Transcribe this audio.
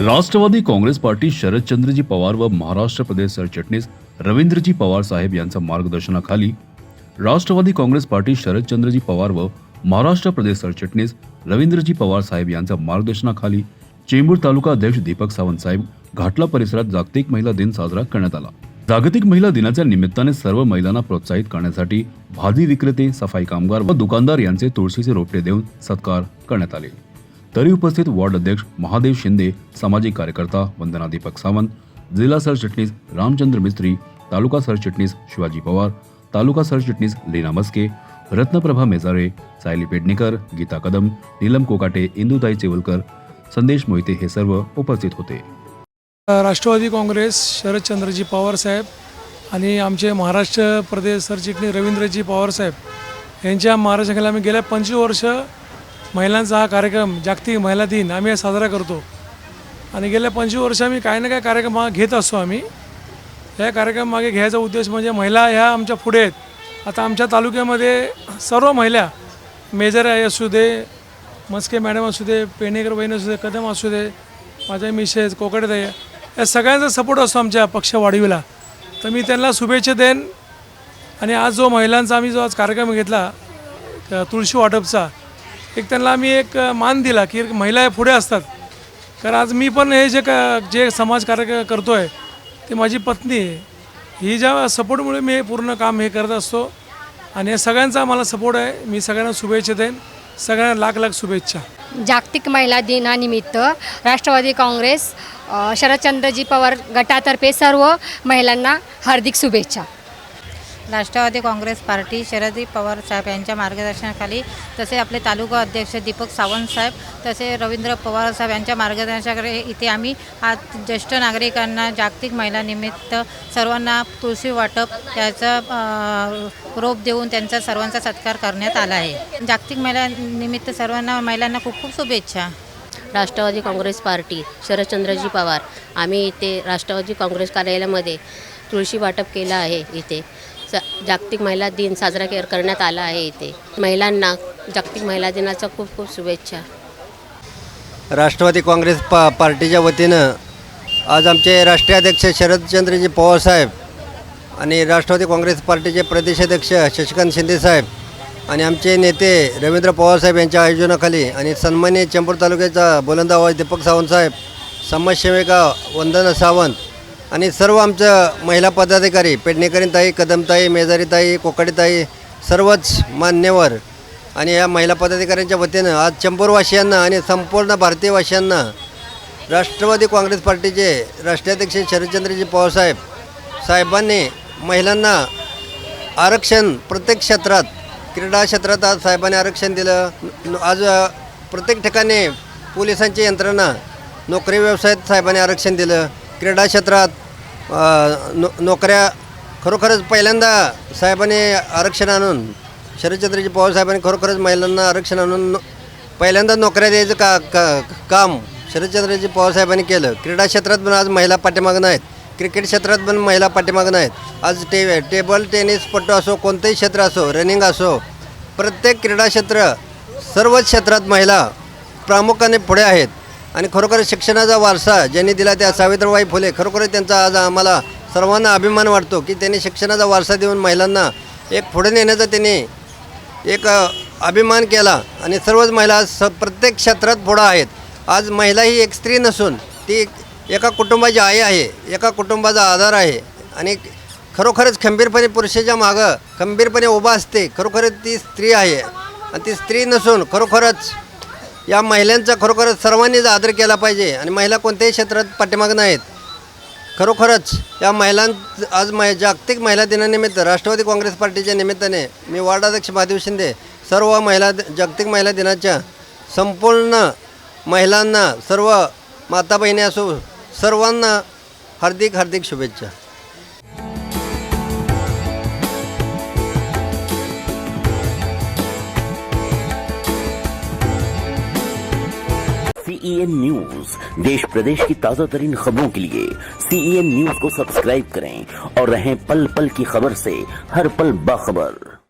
Rashtrawadi Congress party Sharadchandraji Pawar व महाराष्ट्र प्रदेश सरचिटणीस रवींद्रजी पवार साहेब यांच्या मार्गदर्शनाखाली राष्ट्रवादी काँग्रेस पार्टी शरदचंद्रजी पवार व महाराष्ट्र प्रदेश सरचिटणीस रवींद्रजी पवार साहेब यांच्या मार्गदर्शनाखाली चेंबूर तालुका अध्यक्ष दीपक सावंत साहेब घाटला परिसरात जागतिक महिला दिन साजरा करण्यात आला। जागतिक महिला दिनाच्या निमित्ताने सर्व महिलांना प्रोत्साहित करण्यासाठी भाजी विक्रेते, सफाई कामगार व दुकानदार यांचे तुळशीचे रोपटे देऊन सत्कार करण्यात आले। तरी उपस्थित वार्ड अध्यक्ष महादेव शिंदे, सामाजिक कार्यकर्ता वंदना दीपक सावंत, जिल्हा सरचिटणीस रामचंद्र मिस्त्री, तालुका सरचिटणीस शिवाजी पवार, तालुका सरचिटणीस लीना मस्के, रत्नप्रभा मेजारे, सायली पेडणेकर, गीता कदम, नीलम कोकाटे, इंदुताई चेवलकर, संदेश मोहिते हे सर्व उपस्थित होते। राष्ट्रवादी काँग्रेस शरदचंद्रजी पवार साहेब आणि आमचे महाराष्ट्र प्रदेश सरचिटणीस रवींद्रजी पवार साहेब यांच्या मार्गदर्शनाखाली आम्ही गेल्या 25 वर्ष महिलांचा हा कार्यक्रम जागतिक महिला दिन आम्ही साजरा करतो आणि गेल्या 25 वर्ष आम्ही काही ना काही कार्यक्रम घेत असतो। आम्ही या कार्यक्रम मागे घ्यायचा उद्देश म्हणजे महिला ह्या आमच्या पुढे आहेत। आता आमच्या तालुक्यामध्ये सर्व महिला, मेजर आई असू दे, मस्के मॅडम असू दे, पेणेकर बहीण असू दे, कदम असू दे, माझ्या मिसेस कोकडेताई, या सगळ्यांचा सपोर्ट असतो आमच्या पक्ष वाढीला। तर मी त्यांना शुभेच्छा देईन। आणि आज जो महिलांचा आम्ही जो आज कार्यक्रम घेतला तुळशी वाटपचा, एक त्यांना आम्ही एक मान दिला की महिला पुढे असतात। कारण आज मी पण हे जे समाज कार्य करतो आहे ते माझी पत्नी आहे, ही ज्या सपोर्टमुळे मी हे पूर्ण काम हे करत असतो आणि या सगळ्यांचा मला सपोर्ट आहे। मी सगळ्यांना शुभेच्छा देईन, सगळ्यांना लाख लाख शुभेच्छा। जागतिक महिला दिनानिमित्त राष्ट्रवादी काँग्रेस शरदचंद्रजी पवार गटातर्फे सर्व महिलांना हार्दिक शुभेच्छा। राष्ट्रवादी काँग्रेस पार्टी शरदजी पवार साहेब यांच्या मार्गदर्शनाखाली, तसे आपले तालुका अध्यक्ष दीपक सावंत साहेब, तसे रवींद्र पवार साहेब यांच्या मार्गदर्शनाखाली इथे आम्ही आज ज्येष्ठ नागरिकांना जागतिक महिलानिमित्त सर्वांना तुळशी वाटप त्याचं रोप देऊन त्यांचा सर्वांचा सत्कार करण्यात आला आहे। जागतिक महिला निमित्त सर्वांना महिलांना खूप खूप शुभेच्छा। राष्ट्रवादी काँग्रेस पार्टी शरदचंद्रजी पवार आम्ही इथे राष्ट्रवादी काँग्रेस कार्यालयामध्ये तुळशी वाटप केलं आहे। इथे जागतिक महिला दिन साजरा करण्यात आला आहे। इथे महिलांना जागतिक महिला दिनाच्या खूप खूप शुभेच्छा। राष्ट्रवादी काँग्रेस पार्टीच्या वतीनं आज आमचे राष्ट्रीय अध्यक्ष शरदचंद्रजी पवार साहेब आणि राष्ट्रवादी काँग्रेस पार्टीचे प्रदेशाध्यक्ष शशिकांत शिंदे साहेब आणि आमचे नेते रवींद्र पवार साहेब यांच्या आयोजनाखाली आणि सन्माननीय चेंबूर तालुक्याचा बुलंद आवाज दीपक सावंत साहेब, समाजसेविका वंदना सावंत आणि सर्व आमचं महिला पदाधिकारी पेडणेकरीताई, कदमताई, मेजारीताई, कोकाडीताई, सर्वच मान्यवर आणि या महिला पदाधिकाऱ्यांच्या वतीनं आज चेंबूरवासियांना आणि संपूर्ण भारतीयवासियांना राष्ट्रवादी काँग्रेस पार्टीचे राष्ट्रीय अध्यक्ष शरदचंद्रजी पवार साहेबांनी महिलांना आरक्षण प्रत्येक क्षेत्रात, क्रीडा क्षेत्रात आज साहेबांनी आरक्षण दिलं। आज प्रत्येक ठिकाणी पोलिसांची यंत्रणा, नोकरी व्यवसायात साहेबांनी आरक्षण दिलं। क्रीडा क्षेत्रात नोकऱ्या खरोखरच पहिल्यांदा साहेबांनी आरक्षण आणून, शरदचंद्रजी पवार साहेबांनी खरोखरच महिलांना आरक्षण आणून पहिल्यांदा नोकऱ्या द्यायचं काम शरदचंद्रजी पवार साहेबांनी केलं। क्रीडा क्षेत्रात पण आज महिला पाठीमागं आहेत, क्रिकेट क्षेत्रात पण महिला पाठीमागं आहेत। आज टेबल टेनिसपटू असो, कोणतेही क्षेत्र असो, रनिंग असो, प्रत्येक क्रीडा क्षेत्र, सर्वच क्षेत्रात महिला प्रामुख्याने पुढे आहेत। आणि खरोखर शिक्षणाचा वारसा ज्यांनी दिला त्या सावित्रीबाई फुले, खरोखर त्यांचा आज आम्हाला सर्वांना अभिमान वाटतो की त्यांनी शिक्षणाचा वारसा देऊन महिलांना एक पुढे नेण्याचा त्यांनी एक अभिमान केला आणि सर्वच महिला प्रत्येक क्षेत्रात पुढं आहेत। आज महिला ही एक स्त्री नसून ती एका कुटुंबाची आई आहे, एका कुटुंबाचा आधार आहे आणि खरोखरच खंबीरपणे पुरुषाच्या मागं खंबीरपणे उभा असते। खरोखरच ती स्त्री आहे आणि ती स्त्री नसून खरोखरच या महिलांचा खरोखरच सर्वांनीच आदर केला पाहिजे आणि महिला कोणत्याही क्षेत्रात पाठीमागं नाहीत। खरोखरच या आज जागतिक महिला दिनानिमित्त राष्ट्रवादी काँग्रेस पार्टीच्या निमित्ताने मी वार्ड अध्यक्ष महादेव शिंदे सर्व जागतिक महिला दिनाच्या संपूर्ण महिलांना, सर्व माता बहिणी असो, सर्वांना हार्दिक हार्दिक शुभेच्छा। CEN न्यूज, देश प्रदेश की ताजा तरीन खबरों के लिए CEN न्यूज को सब्सक्राइब करें और रहें पल पल की खबर से हर पल बाखबर।